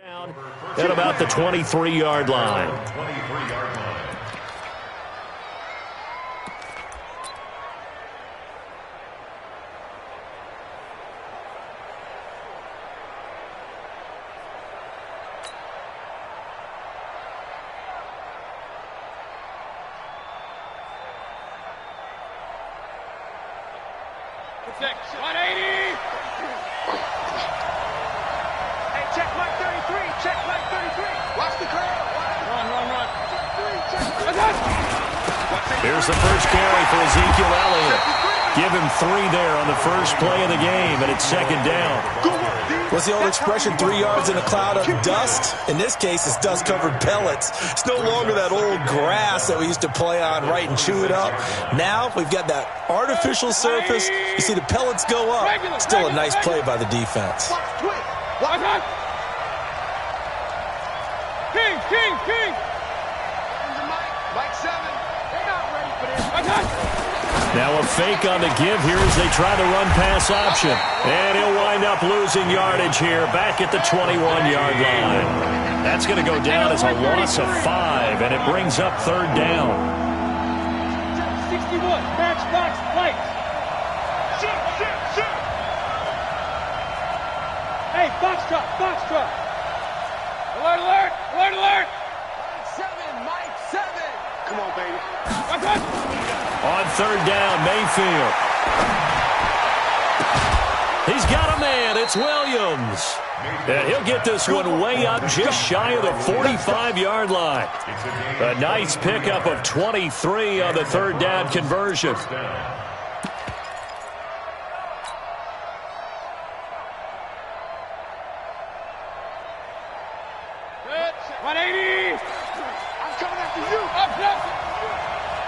At about the 23-yard line. Check 180. Hey, check Mike 33. Check Mike 33. Watch the crowd. Run. Here's the first carry for Ezekiel Elliott. Give him 3 there on the first play of the game, and it's second down. What's the old expression, 3 yards in a cloud of dust? In this case, it's dust-covered pellets. It's no longer that old grass that we used to play on, right, and chew it up. Now we've got that artificial surface. You see the pellets go up. Still a nice play by the defense. King. Mike 7. They're not ready for this. Now a fake on the give here as they try to run pass option. And he'll wind up losing yardage here back at the 21-yard line. That's going to go down as a loss of 5, and it brings up third down. 61, matchbox lights. Shoot. Hey, box truck. Alert. Mike 7. Come on, baby. On third down, Mayfield. He's got a man. It's Williams. And he'll get this one way up just shy of the 45-yard line. A nice pickup of 23 on the third down conversion. 180. I'm coming after you.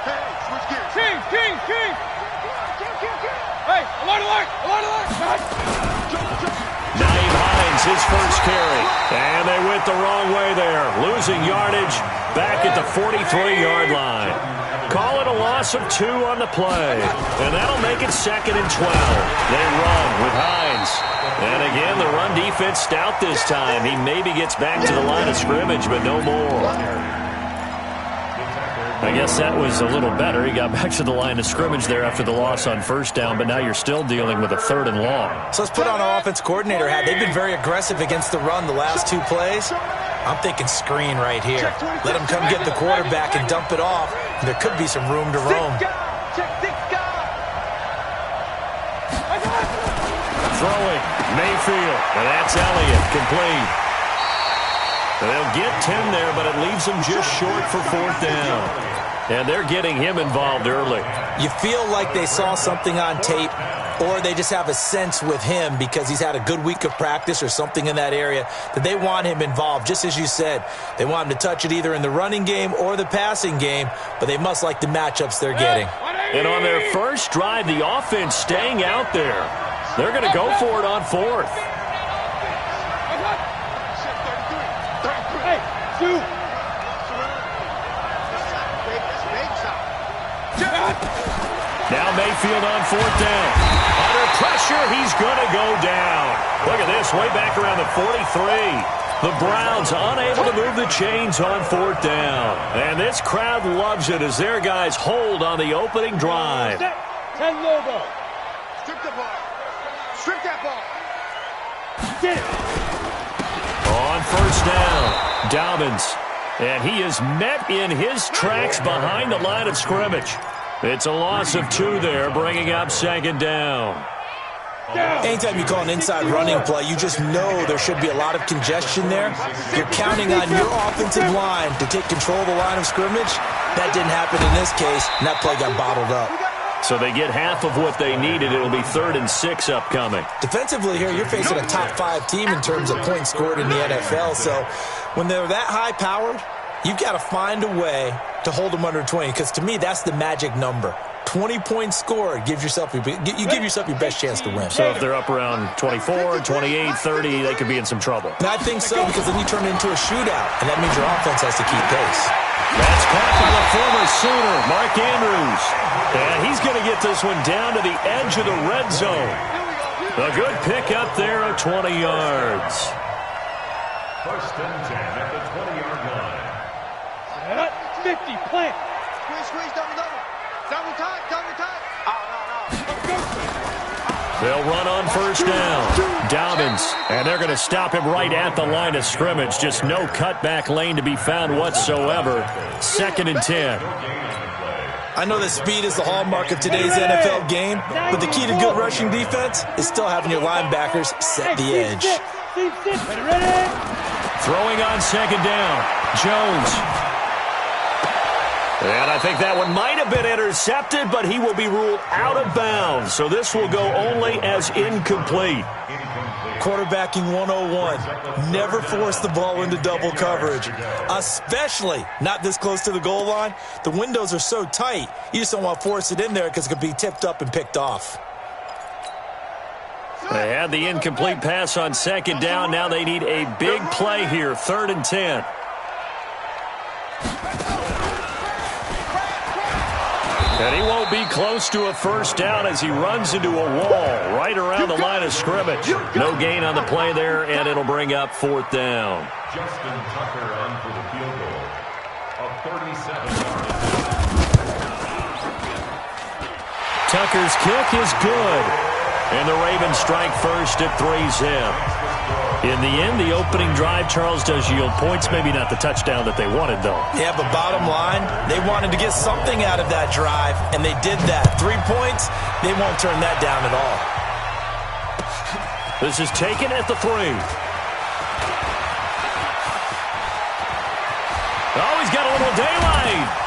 Hey, switch gears. King. Hey, alert. Naeem Hines, his first carry. And they went the wrong way there. Losing yardage back at the 43-yard line. Call it a loss of 2 on the play. And that'll make it second and 12. They run with Hines. And again, the run defense stout this time. He maybe gets back to the line of scrimmage, but no more. I guess that was a little better. He got back to the line of scrimmage there after the loss on first down, but now you're still dealing with a third and long. So let's put on our offense coordinator hat. They've been very aggressive against the run the last 2 plays. I'm thinking screen right here. Let him come get the quarterback and dump it off. There could be some room to roam. Throwing, Mayfield, and that's Elliott, complete. They'll get 10 there, but it leaves them just short for fourth down. And they're getting him involved early. You feel like they saw something on tape, or they just have a sense with him because he's had a good week of practice or something in that area that they want him involved. Just as you said, they want him to touch it either in the running game or the passing game, but they must like the matchups they're getting. And on their first drive, the offense staying out there. They're going to go for it on fourth. Now Mayfield on fourth down. Under pressure, he's going to go down. Look at this, way back around the 43. The Browns unable to move the chains on fourth down. And this crowd loves it as their guys hold on the opening drive. 10 logo. Strip the ball. Strip that ball. Get it. On first down, Dobbins. And he is met in his tracks behind the line of scrimmage. It's a loss of 2 there, bringing up second down. Anytime you call an inside running play, you just know there should be a lot of congestion there. You're counting on your offensive line to take control of the line of scrimmage. That didn't happen in this case, and that play got bottled up. So they get half of what they needed. It'll be 3rd and 6 upcoming. Defensively here, you're facing a top 5 team in terms of points scored in the NFL. So when they're that high-powered, you've got to find a way to hold them under 20, because to me, that's the magic number. 20 points scored, you give yourself your best chance to win. So if they're up around 24, 28, 30, they could be in some trouble. And I think so, because then you turn it into a shootout, and that means your offense has to keep pace. That's caught by the former Sooner, Mark Andrews. And he's going to get this one down to the edge of the red zone. A good pick up there of 20 yards. First and 10 at the 20-yard line. Set up, 50, plant. Squeeze, double. Double time. They'll run on first down. Dobbins, and they're going to stop him right at the line of scrimmage. Just no cutback lane to be found whatsoever. Second and 10. I know that speed is the hallmark of today's NFL game, but the key to good rushing defense is still having your linebackers set the edge. Throwing on second down. Jones. And I think that one might have been intercepted, but he will be ruled out of bounds. So this will go only as incomplete. Quarterbacking 101. Never force the ball into double coverage, especially not this close to the goal line. The windows are so tight, you just don't want to force it in there because it could be tipped up and picked off. They had the incomplete pass on second down. Now they need a big play here, third and 10. And he won't be close to a first down as he runs into a wall right around the line of scrimmage. No gain on the play there, and it'll bring up fourth down. Justin Tucker on for the field goal of 37 yards. Tucker's kick is good. And the Ravens strike first at 3-zip. In the end, the opening drive, Charles, does yield points. Maybe not the touchdown that they wanted, though. Yeah, but bottom line, they wanted to get something out of that drive, and they did that. 3 points, they won't turn that down at all. This is taken at the 3. Oh, he's got a little daylight.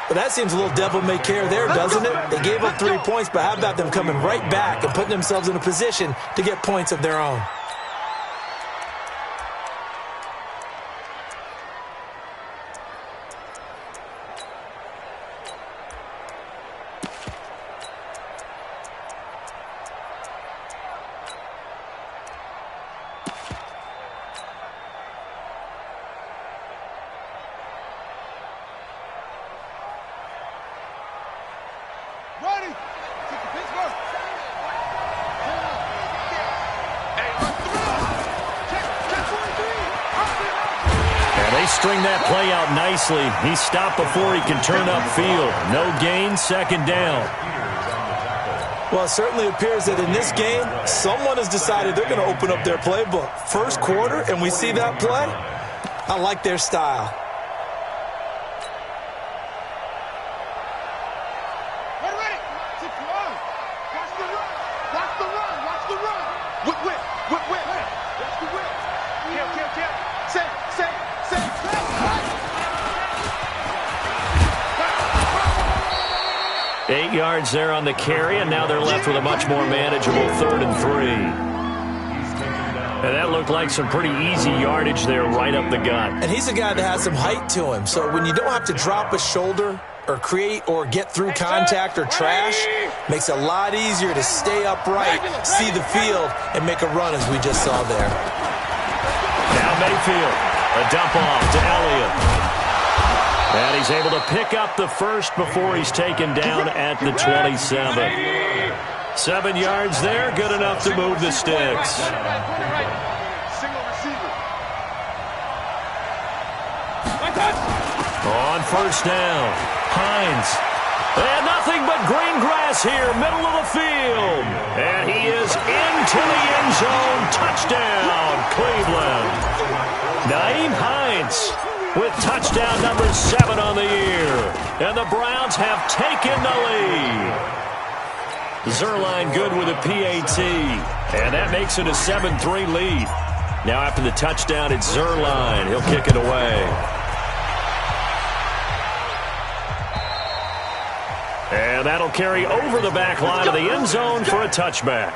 But that seems a little devil-may-care there, doesn't it? They gave up 3 points, but how about them coming right back and putting themselves in a position to get points of their own? String that play out nicely. He stopped before he can turn upfield. No gain, second down. Well, it certainly appears that in this game, someone has decided they're going to open up their playbook. First quarter, and we see that play. I like their style. Yards there on the carry, and now they're left with a much more manageable third and 3. And that looked like some pretty easy yardage there right up the gut. And he's a guy that has some height to him, so when you don't have to drop a shoulder or create or get through contact or trash, makes it a lot easier to stay upright, see the field, and make a run as we just saw there. Now Mayfield, a dump off to Elliott. And he's able to pick up the first before he's taken down at the 27. 7 yards there, good enough to move the sticks. On first down, Hines. And nothing but green grass here, middle of the field. And he is into the end zone. Touchdown, Cleveland. Nyheim Hines with touchdown number 7 on the year. And the Browns have taken the lead. Zuerlein good with a PAT. And that makes it a 7-3 lead. Now after the touchdown, it's Zuerlein. He'll kick it away. And that'll carry over the back line of the end zone for a touchback.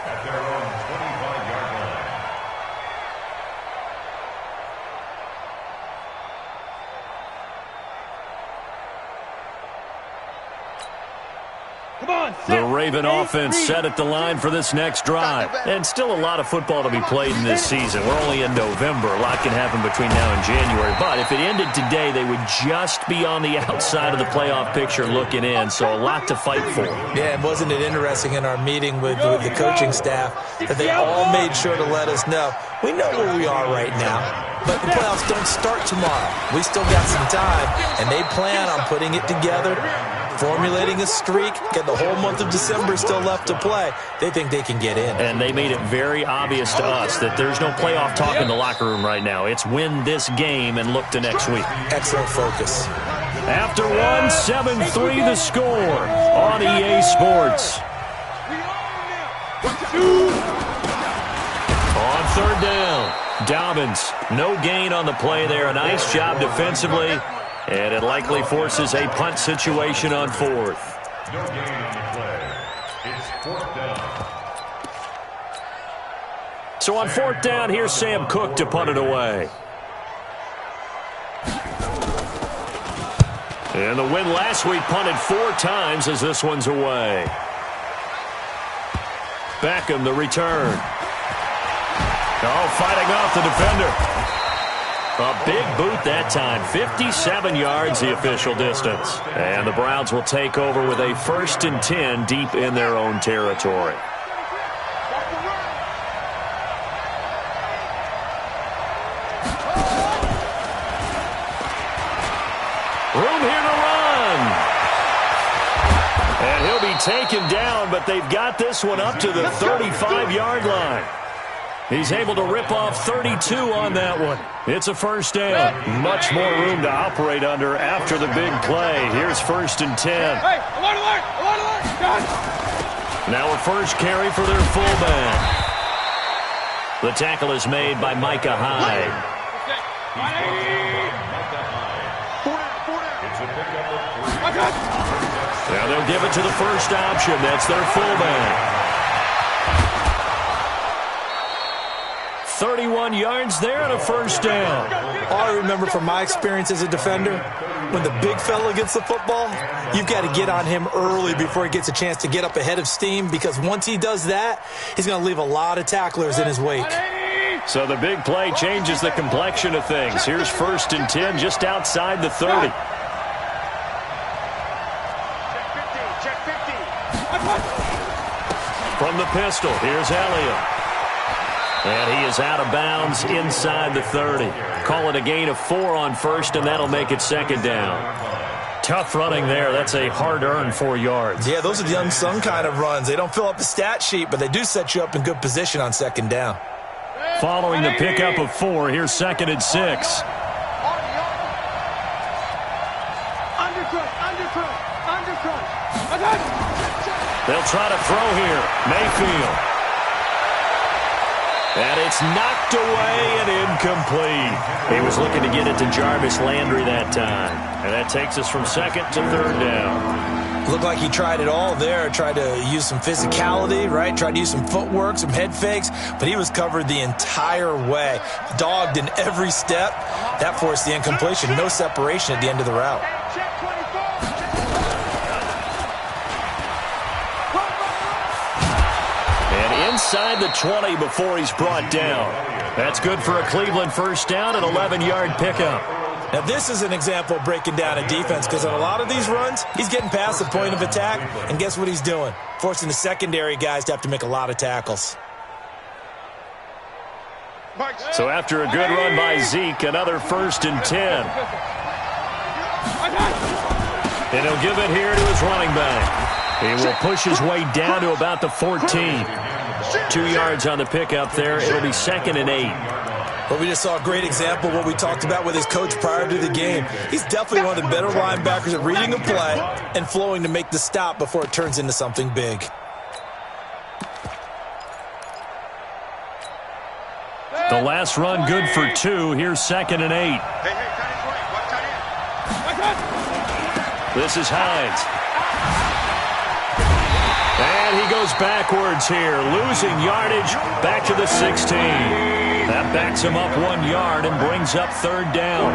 The Raven offense set at the line for this next drive. And still a lot of football to be played in this season. We're only in November. A lot can happen between now and January. But if it ended today, they would just be on the outside of the playoff picture looking in. So a lot to fight for. Yeah, and wasn't it interesting in our meeting with the coaching staff that they all made sure to let us know, we know where we are right now, but the playoffs don't start tomorrow. We still got some time, and they plan on putting it together, formulating a streak, get the whole month of December still left to play. They think they can get in. And they made it very obvious to us that there's no playoff talk in the locker room right now. It's win this game and look to next week. Excellent focus. After one, 7-3 the score on EA Sports. On third down, Dobbins, no gain on the play there. A nice job defensively, and it likely forces a punt situation on fourth. No gain on the play. It's fourth down. So on fourth down, here's Sam Cook to punt it away. And the win last week punted 4 times as this one's away. Beckham, the return. Oh, fighting off the defender. A big boot that time. 57 yards, the official distance. And the Browns will take over with a 1st and 10 deep in their own territory. Room here to run. And he'll be taken down, but they've got this one up to the 35-yard line. He's able to rip off 32 on that one. It's a 1st down. Much more room to operate under after the big play. Here's 1st and 10. Hey, I want to learn. Now a first carry for their fullback. The tackle is made by Micah Hyde. Now they'll give it to the first option. That's their fullback. 31 yards there and a 1st down. All I remember from my experience as a defender, when the big fella gets the football, you've got to get on him early before he gets a chance to get up ahead of steam, because once he does that, he's going to leave a lot of tacklers in his wake. So the big play changes the complexion of things. Here's 1st and 10 just outside the 30. Check 50. From the pistol, here's Elliott. And he is out of bounds inside the 30. Call it a gain of 4 on first, and that'll make it 2nd down. Tough running there. That's a hard-earned 4 yards. Yeah, those are the unsung kind of runs. They don't fill up the stat sheet, but they do set you up in good position on 2nd down. Following the pickup of 4, here's 2nd and 6. Undercut. They'll try to throw here. Mayfield. And it's knocked away and incomplete. He was looking to get it to Jarvis Landry that time. And that takes us from 2nd to 3rd down. Looked like he tried it all there, tried to use some physicality, right? Tried to use some footwork, some head fakes, but he was covered the entire way. Dogged in every step. That forced the incompletion. No separation at the end of the route. Inside the 20 before he's brought down. That's good for a Cleveland 1st down and 11-yard pickup. Now, this is an example of breaking down a defense, because on a lot of these runs, he's getting past the point of attack, and guess what he's doing? Forcing the secondary guys to have to make a lot of tackles. So after a good run by Zeke, another 1st and 10. And he'll give it here to his running back. He will push his way down to about the 14. 2 yards on the pickup there. It'll be 2nd and 8. But we just saw a great example of what we talked about with his coach prior to the game. He's definitely one of the better linebackers at reading a play and flowing to make the stop before it turns into something big. The last run good for 2. Here's 2nd and 8. This is Hines. And he goes backwards here, losing yardage back to the 16. That backs him up 1 yard and brings up 3rd down.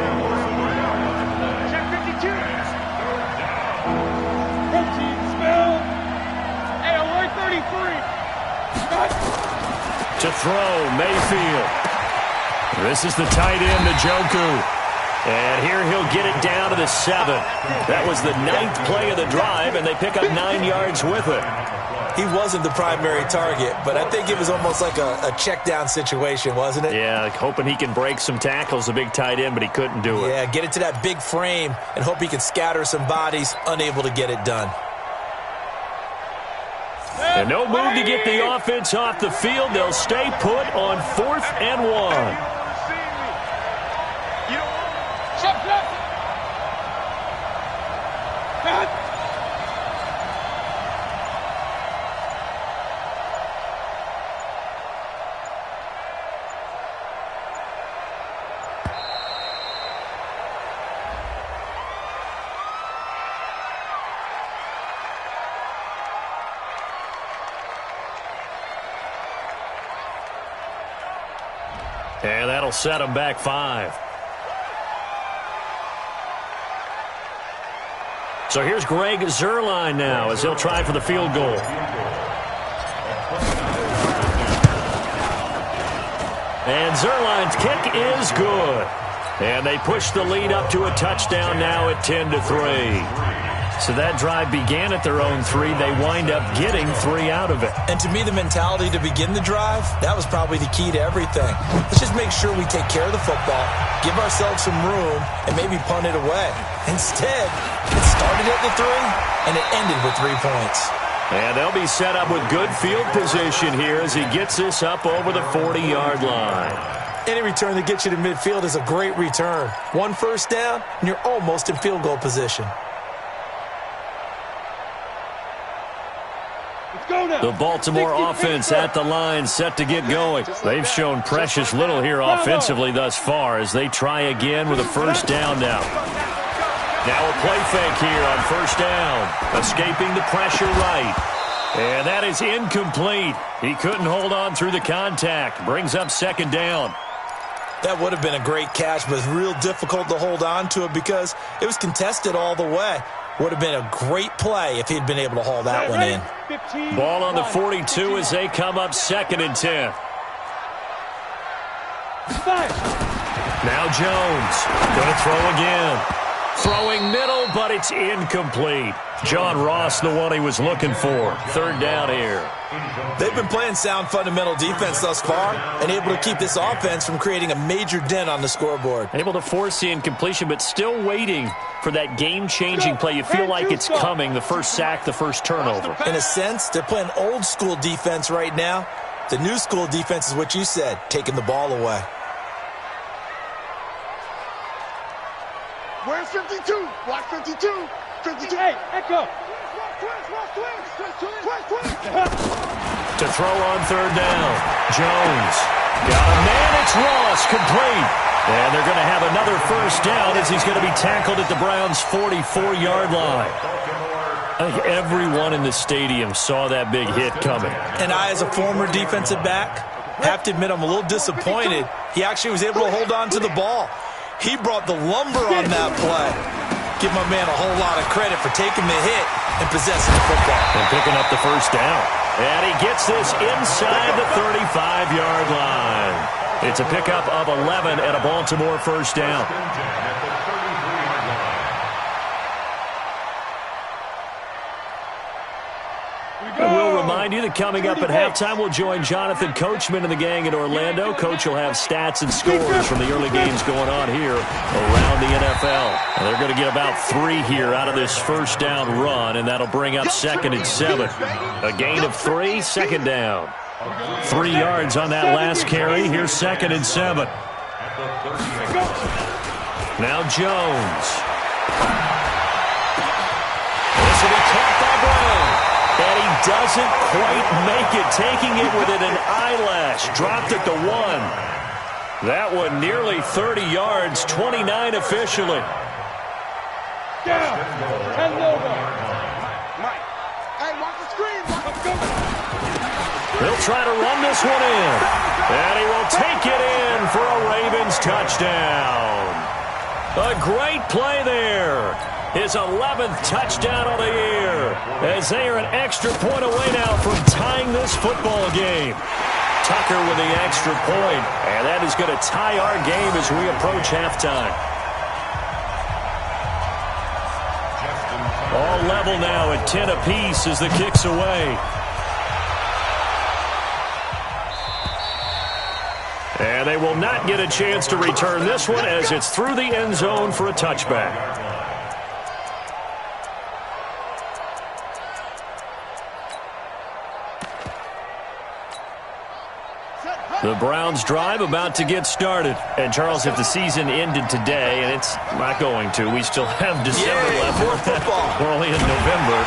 throw, Mayfield. This is the tight end, Njoku. And here he'll get it down to the 7. That was the 9th play of the drive, and they pick up 9 yards with it. He wasn't the primary target, but I think it was almost like a check down situation, wasn't it? Yeah, like hoping he can break some tackles, a big tight end, but he couldn't do it. Yeah, get it to that big frame and hope he can scatter some bodies, unable to get it done. And no move to get the offense off the field. They'll stay put on 4th and 1. And that'll set them back 5. So here's Greg Zuerlein now as he'll try for the field goal. And Zuerlein's kick is good. And they push the lead up to a touchdown now at 10-3. So that drive began at their own 3. They wind up getting 3 out of it. And to me, the mentality to begin the drive, that was probably the key to everything. Let's just make sure we take care of the football, give ourselves some room, and maybe punt it away. Instead, it started at the 3, and it ended with 3 points. And they'll be set up with good field position here as he gets this up over the 40-yard line. Any return that gets you to midfield is a great return. 1 first down, and you're almost in field goal position. The Baltimore offense at the line set to get going. They've shown precious little here offensively thus far as they try again with a first down now. Now a play fake here on first down. Escaping the pressure right. And that is incomplete. He couldn't hold on through the contact. Brings up second down. That would have been a great catch, but it's real difficult to hold on to it because it was contested all the way. Would have been a great play if he'd been able to haul that one in. Ball on the 42 as they come up 2nd and 10. Now Jones going to throw again. Throwing middle, but it's incomplete. John Ross, the one he was looking for. 3rd down here. They've been playing sound fundamental defense thus far and able to keep this offense from creating a major dent on the scoreboard. Able to force the incompletion, but still waiting for that game-changing play. You feel like it's coming, the first sack, the first turnover. In a sense, they're playing old-school defense right now. The new school defense is what you said, taking the ball away. Where's 52? Watch 52. 52. Hey, Echo. To throw on 3rd down. Jones. Got a man. It's Ross. Complete. And they're going to have another first down as he's going to be tackled at the Browns' 44-yard line. I think everyone in the stadium saw that big hit coming. And I, as a former defensive back, have to admit I'm a little disappointed. He actually was able to hold on to the ball. He brought the lumber on that play. Give my man a whole lot of credit for taking the hit and possessing the football. And picking up the first down. And he gets this inside the 35-yard line. It's a pickup of 11 at a Baltimore first down. We'll remind you that coming up at halftime, we'll join Jonathan Coachman and the gang in Orlando. Coach will have stats and scores from the early games going on here around the NFL. And they're going to get about 3 here out of this first down run, and that'll bring up 2nd and 7. A gain of 3, 2nd down. 3 yards on that last carry. Here's 2nd and 7. Now Jones. This will be caught by Brown. And he doesn't quite make it, taking it within an eyelash. Dropped it to 1. That one nearly 30 yards, 29 officially. Down. 10 over. Mike. Hey, watch the screen. He'll try to run this one in. And he will take it in for a Ravens touchdown. A great play there. His 11th touchdown of the year as they are an extra point away now from tying this football game. Tucker with the extra point. And that is going to tie our game as we approach halftime. All level now at 10 apiece as the kick's away. And they will not get a chance to return this one as it's through the end zone for a touchback. The Browns drive about to get started. And, Charles, if the season ended today, and it's not going to, we still have December left. More football. We're only in November.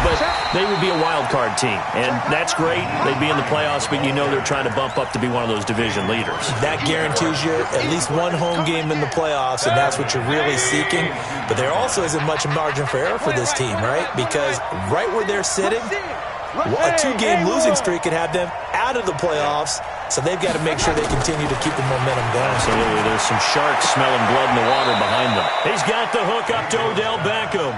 But they would be a wild card team. And that's great. They'd be in the playoffs, but you know they're trying to bump up to be one of those division leaders. That guarantees you at least one home game in the playoffs, and that's what you're really seeking. But there also isn't much margin for error for this team, right? Because right where they're sitting, a 2-game losing streak could have them out of the playoffs. So they've got to make sure they continue to keep the momentum going. Absolutely. There's some sharks smelling blood in the water behind them. He's got the hook up to Odell Beckham.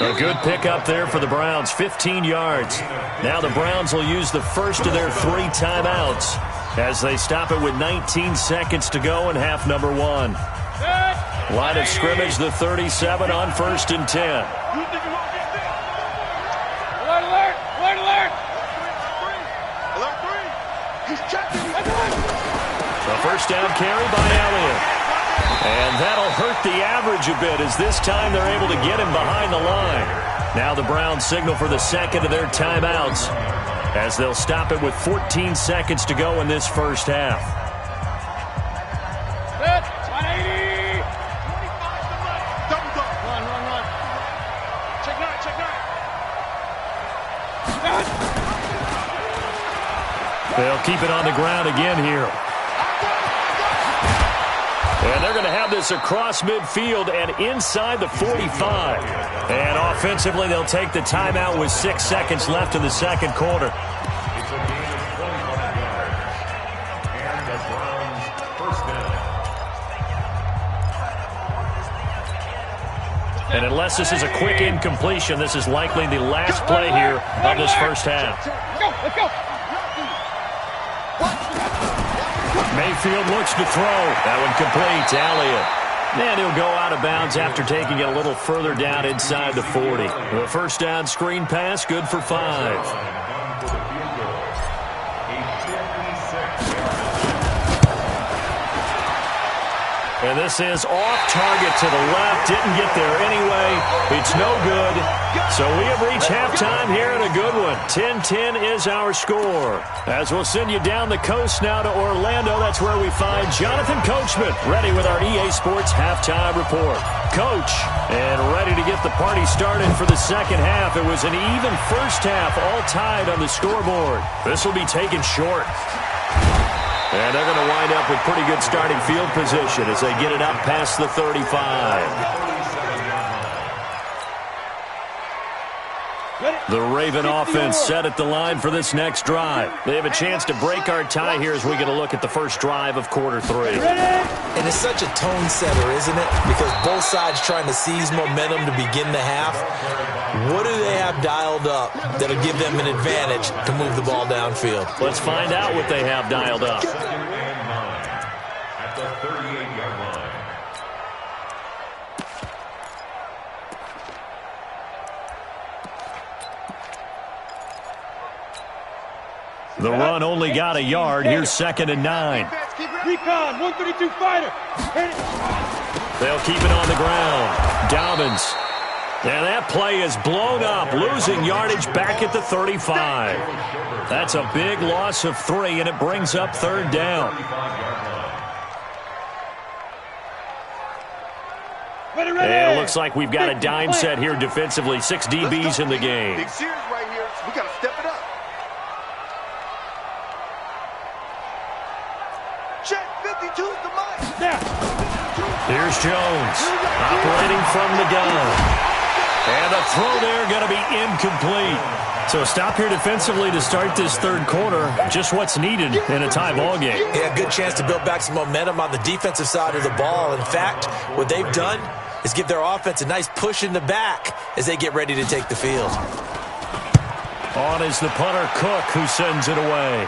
A good pickup there for the Browns, 15 yards. Now the Browns will use the first of their 3 timeouts as they stop it with 19 seconds to go in half number 1. Line of scrimmage, the 37 on 1st and 10. Alert! Alert! Alert! A first down carry by Elliott. And that'll hurt the average a bit as this time they're able to get him behind the line. Now the Browns signal for the second of their timeouts as they'll stop it with 14 seconds to go in this first half. Set! 180! Run. Check nine. They'll keep it on the ground again here. And they're going to have this across midfield and inside the 45. And offensively, they'll take the timeout with 6 seconds left in the second quarter. It's a gain of 25 yards. And the Browns first down. And unless this is a quick incompletion, this is likely the last play here of this first half. Let's go! Mayfield looks to throw. That one complete to Elliott. And he'll go out of bounds after taking it a little further down inside the 40. The first down screen pass, good for 5. And this is off target to the left. Didn't get there anyway. It's no good. So we have reached halftime here in a good one. 10-10 is our score. As we'll send you down the coast now to Orlando, that's where we find Jonathan Coachman, ready with our EA Sports halftime report. Coach, and ready to get the party started for the second half. It was an even first half, all tied on the scoreboard. This will be taken short. And they're going to wind up with pretty good starting field position as they get it up past the 35. The Raven offense set at the line for this next drive. They have a chance to break our tie here as we get a look at the first drive of quarter 3. And it's such a tone setter, isn't it? Because both sides trying to seize momentum to begin the half. What do they have dialed up that'll give them an advantage to move the ball downfield? Let's find out what they have dialed up. At the 38-yard line. The run only got a yard. Here's 2nd and 9. Recon, 132 fighter. They'll keep it on the ground. Dobbins. And that play is blown up, losing yardage back at the 35. That's a big loss of 3, and it brings up 3rd down. And it looks like we've got a dime set here defensively. 6 DBs in the game. Big series right here. We got to step it up. Check 52 the mic. Here's Jones operating from the gun. And the throw there going to be incomplete. So a stop here defensively to start this third quarter. Just what's needed in a tie ball game. Yeah, good chance to build back some momentum on the defensive side of the ball. In fact, what they've done is give their offense a nice push in the back as they get ready to take the field. On is the punter, Cook, who sends it away.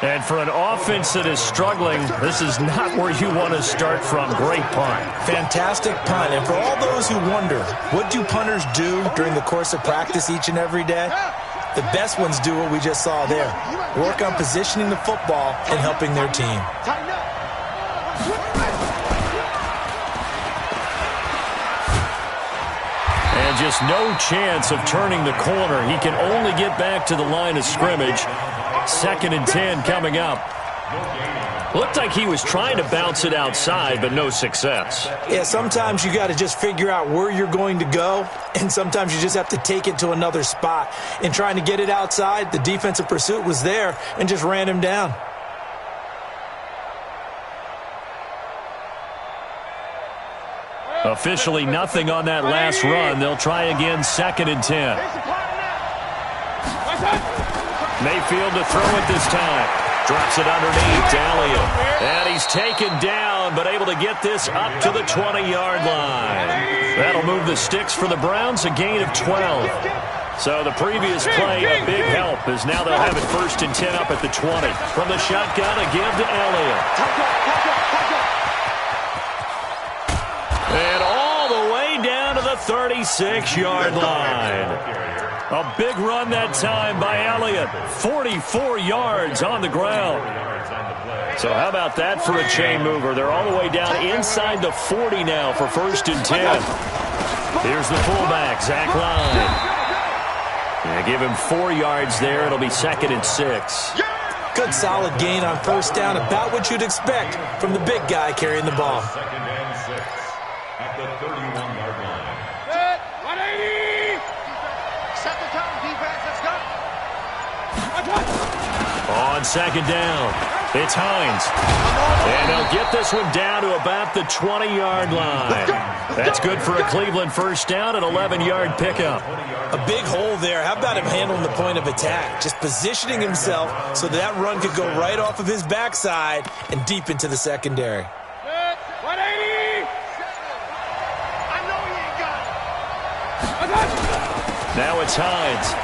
And for an offense that is struggling, this is not where you want to start from. Great punt. Fantastic punt. And for all those who wonder, what do punters do during the course of practice each and every day? The best ones do what we just saw there. Work on positioning the football and helping their team. And just no chance of turning the corner. He can only get back to the line of scrimmage. 2nd and 10 coming up. Looked like he was trying to bounce it outside, but no success. Yeah, sometimes you got to just figure out where you're going to go, and sometimes you just have to take it to another spot. In trying to get it outside, the defensive pursuit was there and just ran him down. Officially nothing on that last run. They'll try again, 2nd and 10. Mayfield to throw it this time. Drops it underneath to Elliott. And he's taken down, but able to get this up to the 20-yard line. That'll move the sticks for the Browns, a gain of 12. So the previous play, a big help, as now they'll have it 1st and 10 up at the 20. From the shotgun, a give to Elliott. And all the way down to the 36-yard line. A big run that time by Elliott. 44 yards on the ground. So how about that for a chain mover? They're all the way down inside the 40 now for 1st and 10. Here's the fullback, Zach Line. Yeah, give him 4 yards there. It'll be 2nd and 6. Good solid gain on 1st down, about what you'd expect from the big guy carrying the ball. 2nd and 6 at the 31-yard line. 180! Set the tone, defense. Let's go. On 2nd down, it's Hines. And they'll get this one down to about the 20-yard line. That's good for a Cleveland 1st down, an 11-yard pickup. A big hole there. How about him handling the point of attack? Just positioning himself so that run could go right off of his backside and deep into the secondary. 180! I know he ain't got it. Now it's Hines.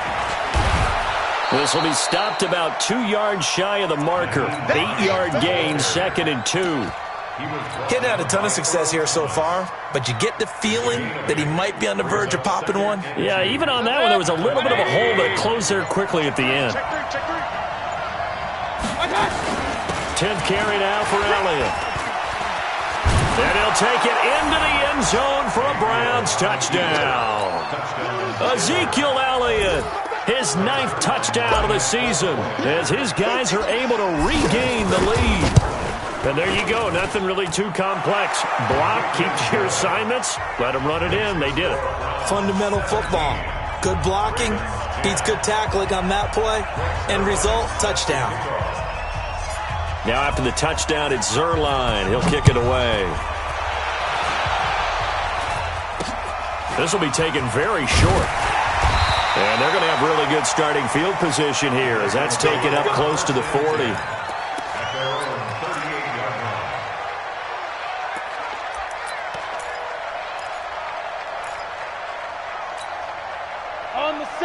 This will be stopped about 2 yards shy of the marker. 8-yard gain, 2nd and 2. Hitting had a ton of success here so far, but you get the feeling that he might be on the verge of popping one. Yeah, even on that one, there was a little bit of a hole, but it closed there quickly at the end. Check three. 10th carry now for Elliott. And he'll take it into the end zone for a Browns touchdown. Ezekiel Elliott, his 9th touchdown of the season, as his guys are able to regain the lead. And there you go, nothing really too complex. Block, keep to your assignments, let them run it in. They did it. Fundamental football. Good blocking, beats good tackling on that play, end result, touchdown. Now after the touchdown, it's Zerline. He'll kick it away. This will be taken very short. And they're going to have really good starting field position here as that's taken up close to the 40.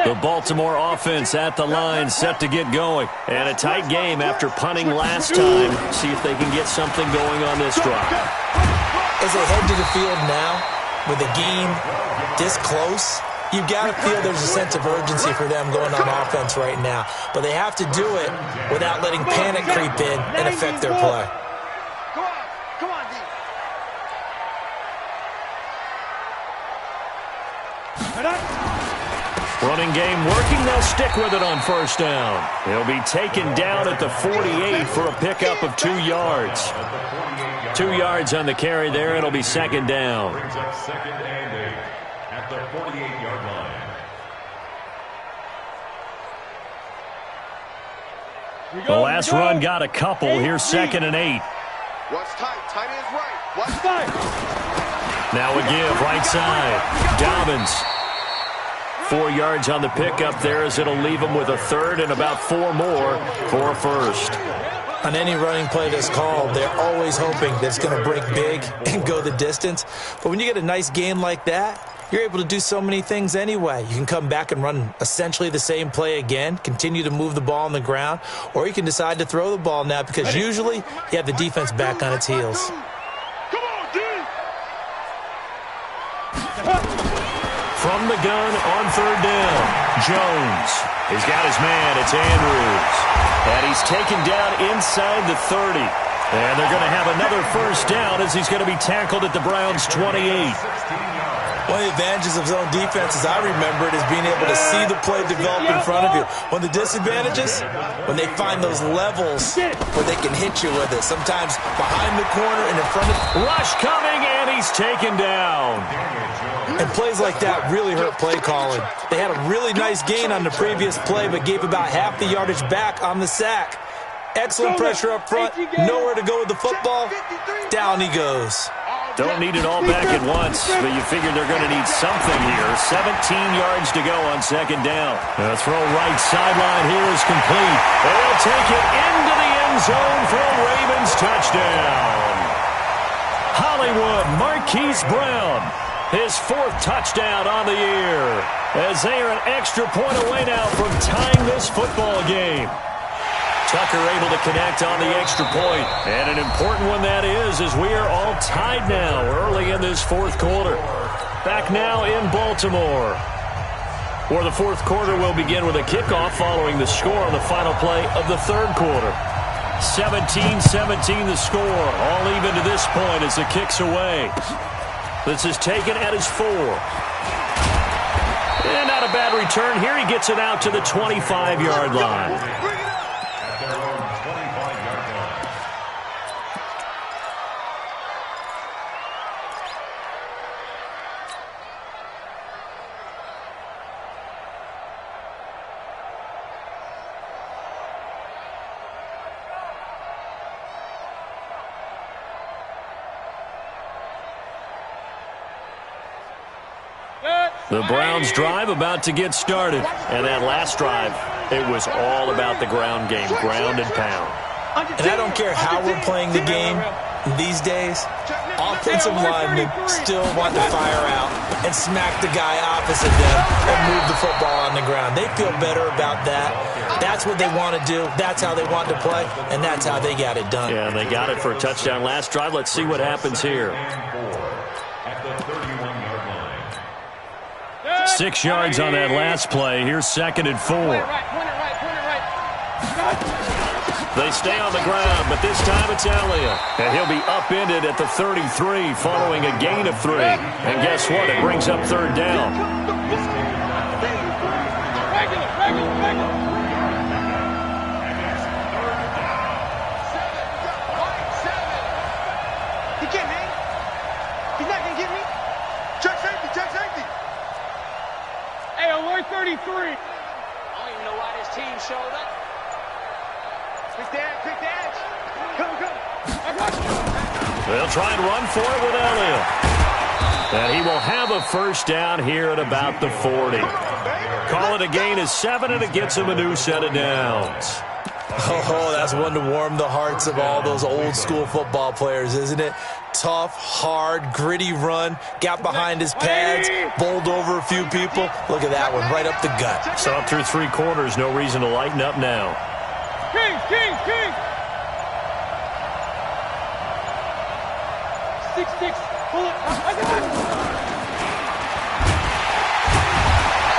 The Baltimore offense at the line, set to get going. And a tight game after punting last time. See if they can get something going on this drive. As they head to the field now, with a game this close, you've got to feel there's a sense of urgency for them going on offense right now. But they have to do it without letting panic creep in and affect their play. Come on, D. Running game working. They'll stick with it on 1st down. He'll be taken down at the 48 for a pickup of 2 yards. 2 yards on the carry there. It'll be 2nd down. Brings up 2nd and 8 at the 48-yard line. The last run got a couple. Here's 2nd and 8. What's tight? Tight is right. What's tight? Now a give right side. Dobbins. 4 yards on the pickup there as it'll leave them with a 3rd and about 4 more for a 1st. On any running play that's called, they're always hoping that it's going to break big and go the distance. But when you get a nice gain like that, you're able to do so many things anyway. You can come back and run essentially the same play again, continue to move the ball on the ground, or you can decide to throw the ball now because usually you have the defense back on its heels. From the gun on third down, Jones. He's got his man. It's Andrews. And he's taken down inside the 30. And they're going to have another first down as he's going to be tackled at the Browns' 28. One of the advantages of zone defense, as I remember it, is being able to see the play develop in front of you. One of the disadvantages, when they find those levels where they can hit you with it. Sometimes behind the corner and in front of... Rush coming, and he's taken down. And plays like that really hurt play calling. They had a really nice gain on the previous play, but gave about half the yardage back on the sack. Excellent pressure up front, nowhere to go with the football. Down he goes. Don't need it all back at once, but you figure they're going to need something here. 17 yards to go on second down. The throw right sideline here is complete. They'll take it into the end zone for a Ravens touchdown. Hollywood Marquise Brown, his 4th touchdown on the year, as they are an extra point away now from tying this football game. Tucker able to connect on the extra point. And an important one that is, as we are all tied now early in this 4th quarter. Back now in Baltimore, where the 4th quarter will begin with a kickoff following the score on the final play of the 3rd quarter. 17-17 the score, all even to this point as the kick's away. This is taken at his 4. And not a bad return here. He gets it out to the 25-yard line. The Browns drive about to get started. And that last drive, it was all about the ground game, ground and pound. And I don't care how we're playing the game these days, offensive linemen still want to fire out and smack the guy opposite them and move the football on the ground. They feel better about that. That's what they want to do. That's how they want to play, and that's how they got it done. Yeah, they got it for a touchdown last drive. Let's see what happens here. 6 yards on that last play. Here's 2nd and 4. They stay on the ground, but this time it's Elliott. And he'll be upended at the 33 following a gain of 3. And guess what? It brings up 3rd down. He can't hang. He's not going to get me. Check safety, check safety. Hey, alert 33. I don't even know why this team showed up. Quick dash. Come. They'll try and run for it with Elliott. And he will have a first down here at about the 40. Call it a gain of 7, and it gets him a new set of downs. Oh, that's one to warm the hearts of all those old school football players, isn't it? Tough, hard, gritty run, got behind his pads, bowled over a few people. Look at that one, right up the gut. So up through 3 quarters, no reason to lighten up now. King. 6-6. Pull it. I got it.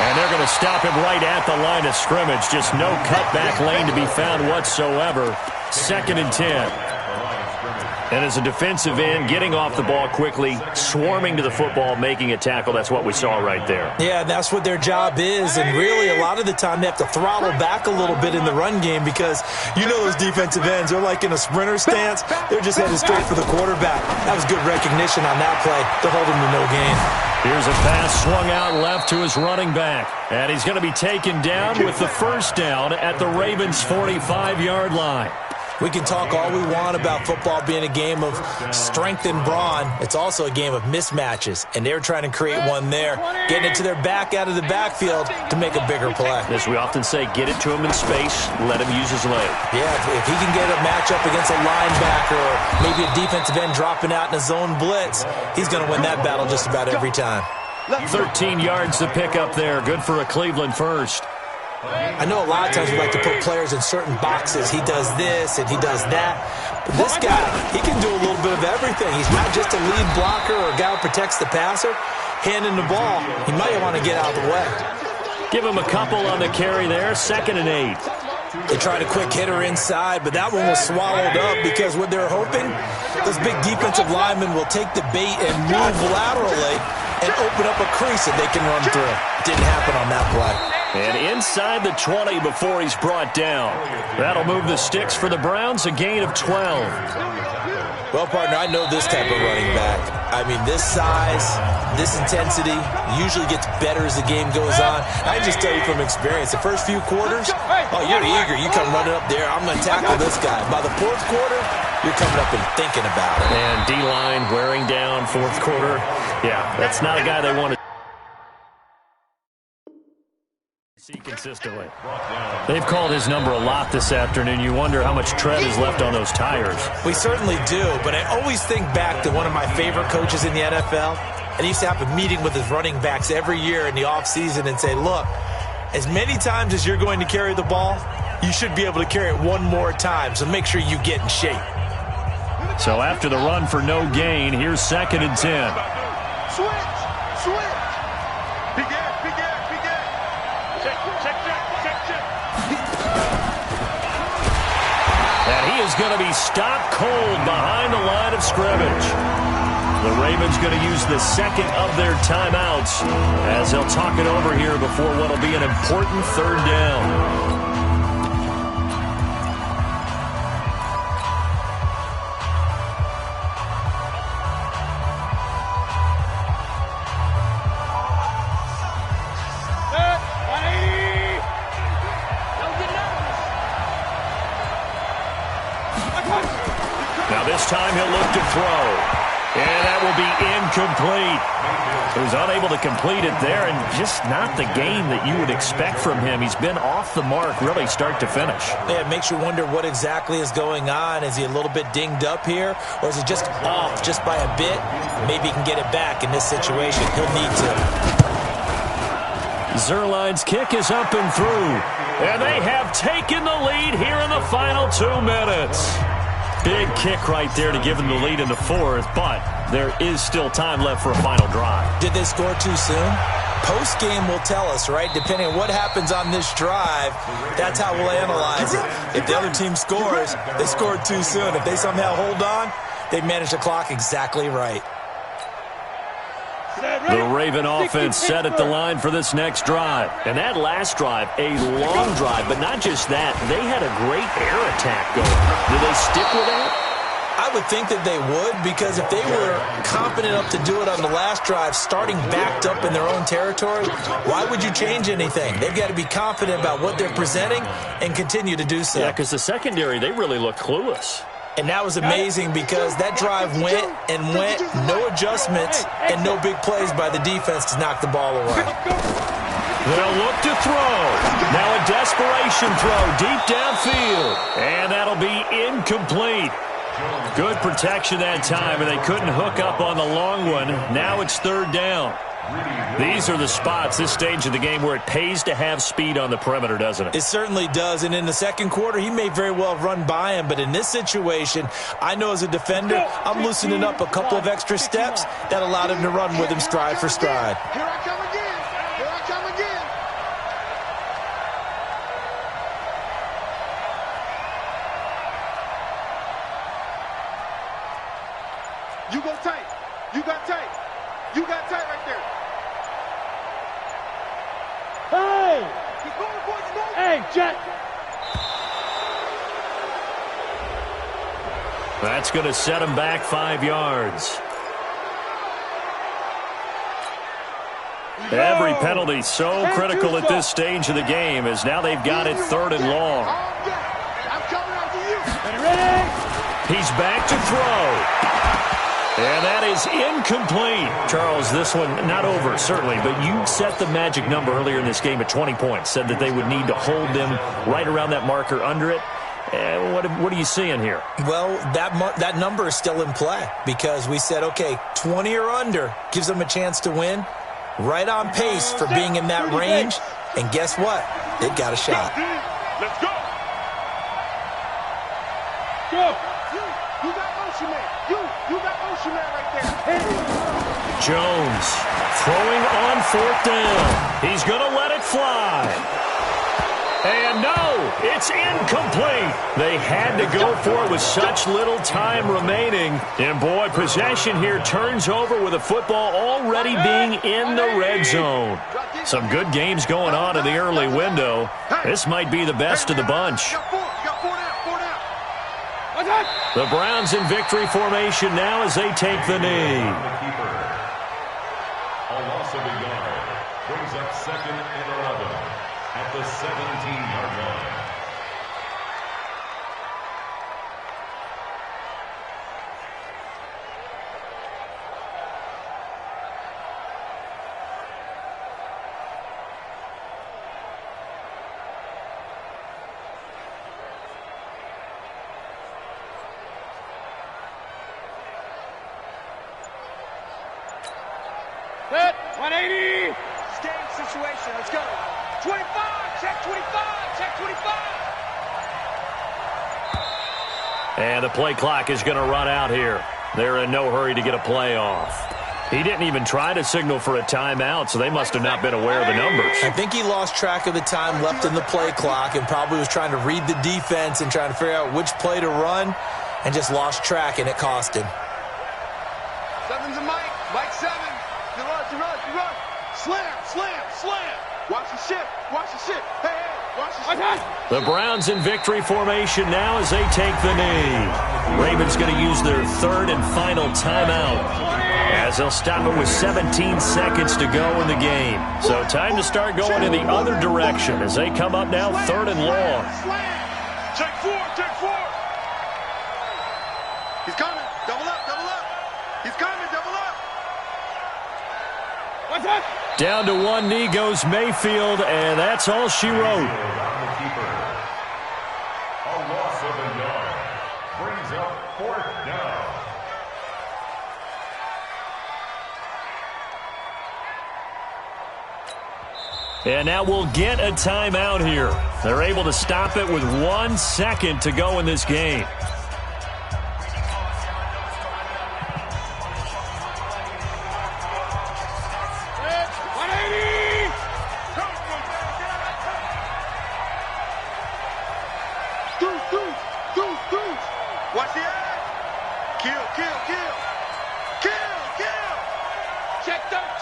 And they're going to stop him right at the line of scrimmage. Just no cutback lane to be found whatsoever. 2nd and 10. And as a defensive end, getting off the ball quickly, swarming to the football, making a tackle, that's what we saw right there. Yeah, that's what their job is, and really a lot of the time they have to throttle back a little bit in the run game because you know those defensive ends, they're like in a sprinter stance. They're just headed straight for the quarterback. That was good recognition on that play to hold him to no gain. Here's a pass swung out left to his running back. And he's going to be taken down with the first down at the Ravens' 45-yard line. We can talk all we want about football being a game of strength and brawn. It's also a game of mismatches, and they're trying to create one there, getting it to their back out of the backfield to make a bigger play. As we often say, get it to him in space, let him use his leg. Yeah, if he can get a matchup against a linebacker or maybe a defensive end dropping out in a zone blitz, he's going to win that battle just about every time. 13 yards to pick up there. Good for a Cleveland first. I know a lot of times we like to put players in certain boxes. He does this and he does that. But this guy, he can do a little bit of everything. He's not just a lead blocker or a guy who protects the passer. Handing the ball, he might want to get out of the way. Give him a couple on the carry there. 2nd and 8. They tried a quick hitter inside, but that one was swallowed up because what they're hoping, those big defensive linemen will take the bait and move laterally and open up a crease that they can run through. Didn't happen on that play. And inside the 20 before he's brought down. That'll move the sticks for the Browns, a gain of 12. Well, partner, I know this type of running back. I mean, this size, this intensity usually gets better as the game goes on. I just tell you from experience, the first few quarters, oh, you're eager. You come running up there, I'm going to tackle this guy. By the 4th quarter, you're coming up and thinking about it. And D-line wearing down 4th quarter. Yeah, that's not a guy they want to see consistently. They've called his number a lot this afternoon. You wonder how much tread is left on those tires. We certainly do, but I always think back to one of my favorite coaches in the NFL, and he used to have a meeting with his running backs every year in the offseason and say, look, as many times as you're going to carry the ball, you should be able to carry it one more time, so make sure you get in shape. So after the run for no gain, here's 2nd and 10. Switch. And he is going to be stopped cold behind the line of scrimmage. The Ravens going to use the 2nd of their timeouts as they'll talk it over here before what will be an important 3rd down. Now this time he'll look to throw. And that will be incomplete. He was unable to complete it there, and just not the game that you would expect from him. He's been off the mark really start to finish. Yeah, it makes you wonder what exactly is going on. Is he a little bit dinged up here, or is he just off just by a bit? Maybe he can get it back in this situation. He'll need to. Zerline's kick is up and through. And they have taken the lead here in the final 2 minutes. Big kick right there to give them the lead in the 4th, but there is still time left for a final drive. Did they score too soon? Post-game will tell us, right? Depending on what happens on this drive, that's how we'll analyze it. If the other team scores, they scored too soon. If they somehow hold on, they manage the clock exactly right. The Raven offense set at the line for this next drive. And that last drive, a long drive, but not just that. They had a great air attack going. Do they stick with that? I would think that they would, because if they were confident enough to do it on the last drive, starting backed up in their own territory, why would you change anything? They've got to be confident about what they're presenting and continue to do so. Yeah, because the secondary, they really looked clueless. And that was amazing because that drive went, no adjustments, and no big plays by the defense to knock the ball away. They'll look to throw. Now a desperation throw deep downfield. And that'll be incomplete. Good protection that time, and they couldn't hook up on the long one. Now it's 3rd down. These are the spots, this stage of the game, where it pays to have speed on the perimeter, doesn't it? It certainly does, and in the 2nd quarter, he may very well run by him, but in this situation, I know as a defender, I'm loosening up a couple of extra steps that allowed him to run with him stride for stride. Here I come again. Here I come again. You go tight. You got tight. You got tight right there. Hey! Keep going, boys. Keep going. Hey, Jet! That's going to set him back 5 yards. Every penalty so critical at this stage of the game, as now they've got it 3rd and long. I'm coming after you. Ready? He's back to throw. And that is incomplete. Charles, this one not over, certainly, but you set the magic number earlier in this game at 20 points, said that they would need to hold them right around that marker under it. What are you seeing here? Well, that number is still in play because we said, okay, 20 or under gives them a chance to win. Right on pace for being in that range. And guess what? They've got a shot. Let's go. Go. You got motion man. You got motion man right there. Jones throwing on 4th down. He's going to let it fly. And no, it's incomplete. They had to go for it with such little time remaining. And boy, possession here turns over with the football already being in the red zone. Some good games going on in the early window. This might be the best of the bunch. The Browns in victory formation now as they take the knee. A loss of a yard brings up 2nd and 11 at the 17-yard line. Hit, 180. Game situation, let's go. 25, check 25, check 25. And the play clock is going to run out here. They're in no hurry to get a play off. He didn't even try to signal for a timeout, so they must have not been aware of the numbers. I think he lost track of the time left in the play clock and probably was trying to read the defense and trying to figure out which play to run and just lost track, and it cost him. 7's a Mike. Mike 7. You run. Slam. Watch the ship. Hey, watch the ship. The Browns in victory formation now as they take the knee. Ravens going to use their 3rd and final timeout as they'll stop it with 17 seconds to go in the game. So time to start going in the other direction as they come up now 3rd and long. Check 4. He's coming. Double up. He's coming. Double up. What's that? Down to one knee goes Mayfield, and that's all she wrote. On the keeper. A loss of a yard brings up 4th down. And now we'll get a timeout here. They're able to stop it with 1 second to go in this game. Watch the eye. Kill. Check 13.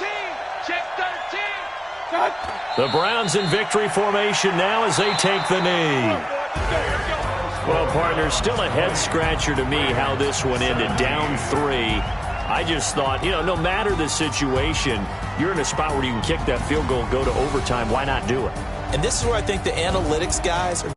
The Browns in victory formation now as they take the knee. Well, partner, still a head-scratcher to me how this one ended, down 3. I just thought, no matter the situation, you're in a spot where you can kick that field goal, go to overtime. Why not do it? And this is where I think the analytics guys are